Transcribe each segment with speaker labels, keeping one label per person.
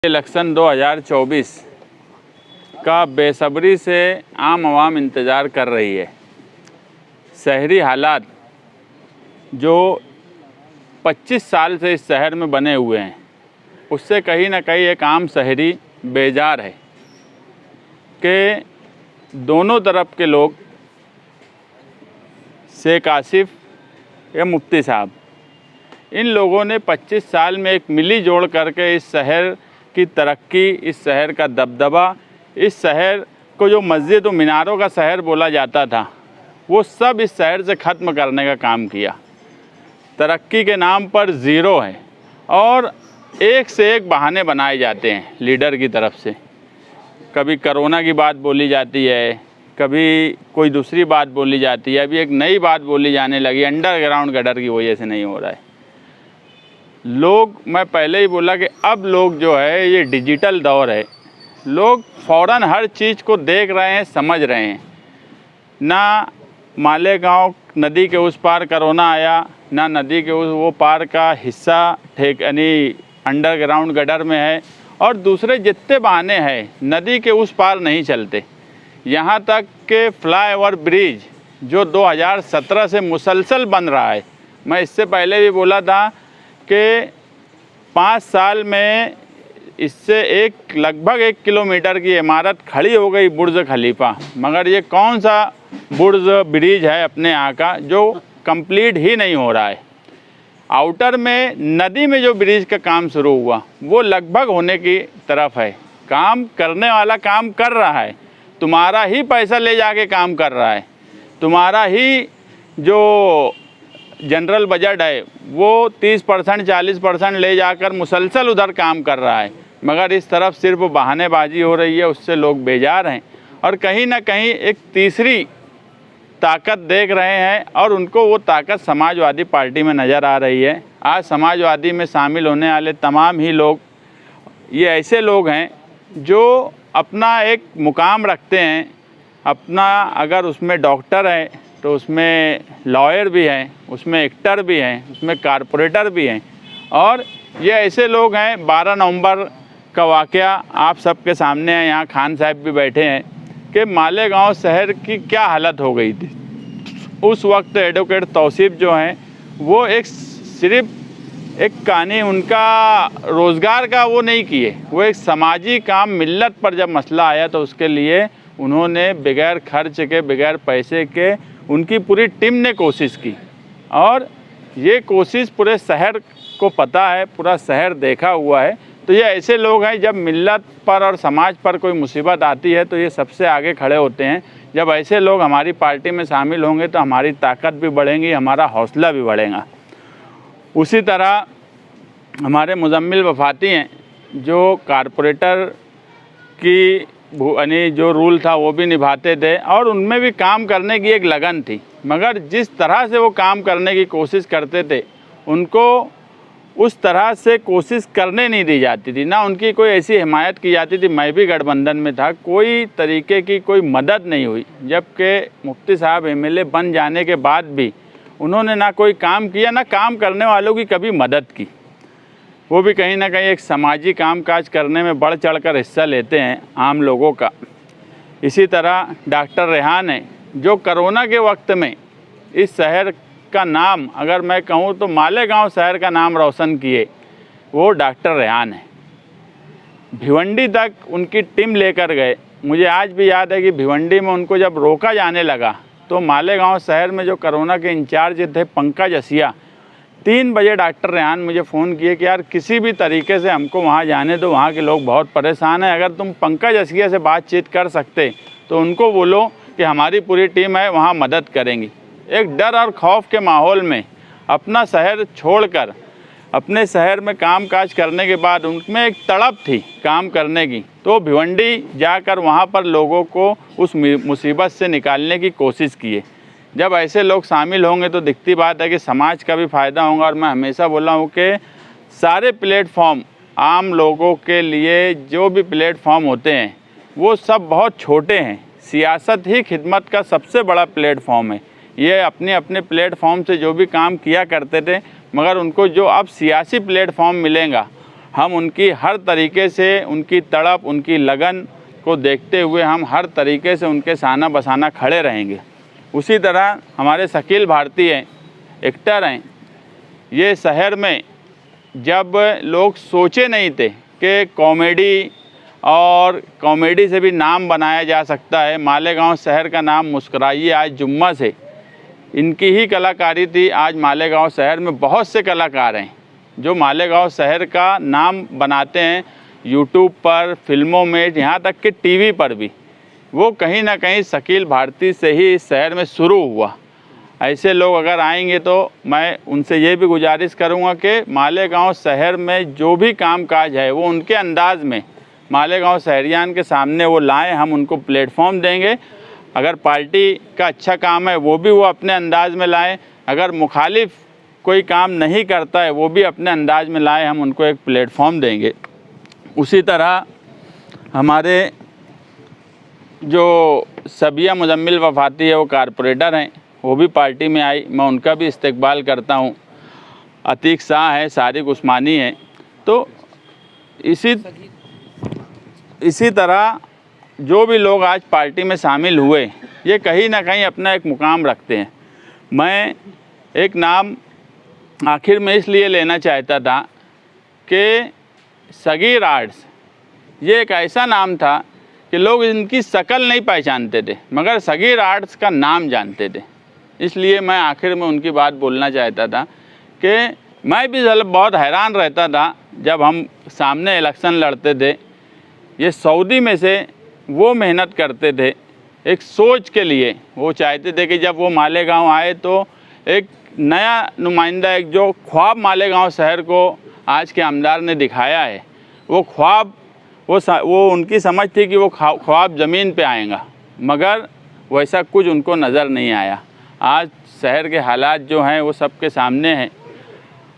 Speaker 1: Election 2024 का बेसब्री से आम आवाम इंतज़ार कर रही है। शहरी हालात जो 25 साल से इस शहर में बने हुए हैं, उससे कहीं ना कहीं एक आम शहरी बेजार है कि दोनों तरफ के लोग, शेख आसिफ या मुफ्ती साहब, इन लोगों ने 25 साल में एक मिली जोड़ करके इस शहर की तरक्की, इस शहर का दबदबा, इस शहर को जो मस्जिद और मीनारों का शहर बोला जाता था, वो सब इस शहर से ख़त्म करने का काम किया। तरक्की के नाम पर ज़ीरो है और एक से एक बहाने बनाए जाते हैं लीडर की तरफ से। कभी कोरोना की बात बोली जाती है, कभी कोई दूसरी बात बोली जाती है। अभी एक नई बात बोली जाने लगी, अंडरग्राउंड गटर की वजह से नहीं हो रहा है। मैं पहले ही बोला कि अब लोग जो है, ये डिजिटल दौर है, लोग फ़ौरन हर चीज़ को देख रहे हैं, समझ रहे हैं। ना मालेगांव नदी के उस पार कोरोना आया, ना नदी के वो पार का हिस्सा यानी अंडरग्राउंड गटर में है, और दूसरे जितने बहाने हैं नदी के उस पार नहीं चलते। यहाँ तक कि फ्लाईओवर ब्रिज जो 2017 से मुसलसल बन रहा है, मैं इससे पहले भी बोला था कि 5 साल में इससे लगभग 1 किलोमीटर की इमारत खड़ी हो गई, बुर्ज खलीफा। मगर ये कौन सा बुर्ज ब्रिज है अपने यहाँ का जो कंप्लीट ही नहीं हो रहा है। आउटर में नदी में जो ब्रिज का काम शुरू हुआ वो लगभग होने की तरफ है। काम करने वाला काम कर रहा है, तुम्हारा ही पैसा ले जाके काम कर रहा है, तुम्हारा ही जो जनरल बजट है वो 30% 40% ले जाकर मुसलसल उधर काम कर रहा है। मगर इस तरफ सिर्फ बहानेबाजी हो रही है, उससे लोग बेजार हैं और कहीं ना कहीं एक तीसरी ताकत देख रहे हैं, और उनको वो ताकत समाजवादी पार्टी में नज़र आ रही है। आज समाजवादी में शामिल होने वाले तमाम ही लोग ये ऐसे लोग हैं जो अपना एक मुकाम रखते हैं अपना। अगर उसमें डॉक्टर है तो उसमें लॉयर भी हैं, उसमें एक्टर भी हैं, उसमें कारपोरेटर भी हैं। और ये ऐसे लोग हैं, 12 नवंबर का वाक़या आप सबके सामने है, यहाँ खान साहब भी बैठे हैं, कि मालेगांव शहर की क्या हालत हो गई थी। उस वक्त एडवोकेट तौसीफ जो हैं वो सिर्फ एक कहानी, उनका रोज़गार का वो नहीं किए, वो एक समाजी काम, मिल्लत पर जब मसला आया तो उसके लिए उन्होंने बगैर खर्च के, बगैर पैसे के, उनकी पूरी टीम ने कोशिश की। और ये कोशिश पूरे शहर को पता है, पूरा शहर देखा हुआ है। तो ये ऐसे लोग हैं, जब मिल्लत पर और समाज पर कोई मुसीबत आती है तो ये सबसे आगे खड़े होते हैं। जब ऐसे लोग हमारी पार्टी में शामिल होंगे तो हमारी ताकत भी बढ़ेगी, हमारा हौसला भी बढ़ेगा। उसी तरह हमारे मुजम्मिल वफाती हैं जो कारपोरेटर की यानी जो रूल था वो भी निभाते थे और उनमें भी काम करने की एक लगन थी। मगर जिस तरह से वो काम करने की कोशिश करते थे, उनको उस तरह से कोशिश करने नहीं दी जाती थी, ना उनकी कोई ऐसी हिमायत की जाती थी। मैं भी गठबंधन में था, कोई तरीके की कोई मदद नहीं हुई। जबकि मुफ्ती साहब एमएलए बन जाने के बाद भी उन्होंने ना कोई काम किया, ना काम करने वालों की कभी मदद की। वो भी कहीं ना कहीं एक समाजी कामकाज करने में बढ़ चढ़कर हिस्सा लेते हैं आम लोगों का। इसी तरह डॉक्टर रेहान है जो कोरोना के वक्त में इस शहर का नाम, अगर मैं कहूँ तो मालेगांव शहर का नाम रोशन किए, वो डॉक्टर रेहान है। भिवंडी तक उनकी टीम लेकर गए। मुझे आज भी याद है कि भिवंडी में उनको जब रोका जाने लगा तो मालेगांव शहर में जो कोरोना के इंचार्ज थे पंकज असिया, 3 बजे डॉक्टर रेहान मुझे फ़ोन किए कि यार किसी भी तरीके से हमको वहाँ जाने दो, वहाँ के लोग बहुत परेशान हैं। अगर तुम पंकज असिया से बातचीत कर सकते तो उनको बोलो कि हमारी पूरी टीम है, वहाँ मदद करेंगी। एक डर और खौफ के माहौल में अपना शहर छोड़कर अपने शहर में कामकाज करने के बाद उनमें एक तड़प थी काम करने की, तो भिवंडी जाकर वहाँ पर लोगों को उस मुसीबत से निकालने की कोशिश किए। जब ऐसे लोग शामिल होंगे तो दिखती बात है कि समाज का भी फ़ायदा होगा। और मैं हमेशा बोला हूँ कि सारे प्लेटफॉर्म आम लोगों के लिए जो भी प्लेटफॉर्म होते हैं वो सब बहुत छोटे हैं। सियासत ही खिदमत का सबसे बड़ा प्लेटफॉर्म है। ये अपने अपने प्लेटफॉर्म से जो भी काम किया करते थे, मगर उनको जो अब सियासी प्लेटफॉर्म मिलेगा हम उनकी हर तरीके से, उनकी तड़प, उनकी लगन को देखते हुए हम हर तरीके से उनके साना बसाना खड़े रहेंगे। उसी तरह हमारे शकील भारती हैं, एक्टर हैं। ये शहर में जब लोग सोचे नहीं थे कि कॉमेडी से भी नाम बनाया जा सकता है, मालेगांव शहर का नाम मुस्कुराइए आज जुम्मा से, इनकी ही कलाकारी थी। आज मालेगांव शहर में बहुत से कलाकार हैं जो मालेगांव शहर का नाम बनाते हैं, यूट्यूब पर, फिल्मों में, यहाँ तक कि टीवी पर भी। वो कहीं ना कहीं शकील भारती से ही इस शहर में शुरू हुआ। ऐसे लोग अगर आएंगे तो मैं उनसे ये भी गुजारिश करूँगा कि मालेगांव शहर में जो भी कामकाज है वो उनके अंदाज़ में मालेगांव शहरियान के सामने वो लाएं, हम उनको प्लेटफॉर्म देंगे। अगर पार्टी का अच्छा काम है वो भी वो अपने अंदाज़ में लाएं, अगर मुखालिफ कोई काम नहीं करता है वो भी अपने अंदाज में लाएं, हम उनको एक प्लेटफॉर्म देंगे। उसी तरह हमारे जो सबिया मुजम्मिल वफाती है, वो कारपोरेटर हैं, वो भी पार्टी में आई, मैं उनका भी इस्तकबाल करता हूँ। अतीक शाह है, सारिक उस्मानी है। तो इसी तरह जो भी लोग आज पार्टी में शामिल हुए, ये कहीं ना कहीं अपना एक मुकाम रखते हैं। मैं एक नाम आखिर में इसलिए लेना चाहता था कि सगीर आर्ट्स, ये एक ऐसा नाम था कि लोग इनकी शक्ल नहीं पहचानते थे मगर सगीर आर्ट्स का नाम जानते थे। इसलिए मैं आखिर में उनकी बात बोलना चाहता था कि मैं भी बहुत हैरान रहता था जब हम सामने इलेक्शन लड़ते थे। ये सऊदी में से वो मेहनत करते थे एक सोच के लिए, वो चाहते थे कि जब वो मालेगांव आए तो एक नया नुमाइंदा, एक जो ख्वाब मालेगांव शहर को आज के आमदार ने दिखाया है, वो ख्वाब वो उनकी समझ थी कि वो ख्वाब ज़मीन पे आएगा, मगर वैसा कुछ उनको नज़र नहीं आया। आज शहर के हालात जो हैं वो सबके सामने हैं।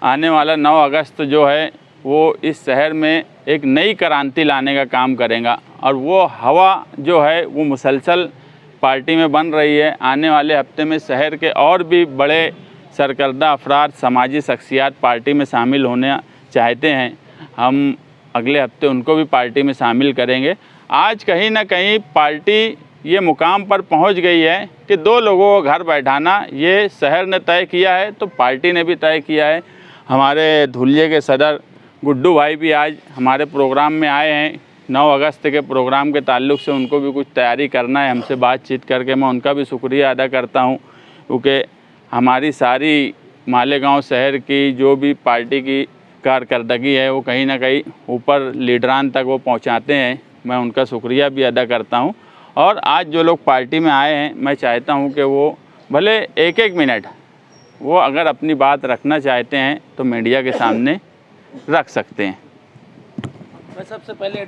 Speaker 1: आने वाला 9 अगस्त जो है वो इस शहर में एक नई क्रांति लाने का काम करेगा और वो हवा जो है वो मुसलसल पार्टी में बन रही है। आने वाले हफ्ते में शहर के और भी बड़े सरकर्दा अफराद, समाजी शख्सियात पार्टी में शामिल होने चाहते हैं। हम अगले हफ्ते उनको भी पार्टी में शामिल करेंगे। आज कहीं ना कहीं पार्टी ये मुकाम पर पहुंच गई है कि 2 लोगों को घर बैठाना ये शहर ने तय किया है तो पार्टी ने भी तय किया है। हमारे धुलिये के सदर गुड्डू भाई भी आज हमारे प्रोग्राम में आए हैं। 9 अगस्त के प्रोग्राम के ताल्लुक़ से उनको भी कुछ तैयारी करना है, हमसे बातचीत करके मैं उनका भी शुक्रिया अदा करता हूं, क्योंकि हमारी सारी मालेगांव शहर की जो भी पार्टी की कारकर्दगी है वो कहीं ना कहीं ऊपर लीडरान तक वो पहुंचाते हैं। मैं उनका शुक्रिया भी अदा करता हूं। और आज जो लोग पार्टी में आए हैं, मैं चाहता हूं कि वो भले 1-1 मिनट वो अगर अपनी बात रखना चाहते हैं तो मीडिया के सामने रख सकते हैं।
Speaker 2: मैं सबसे पहले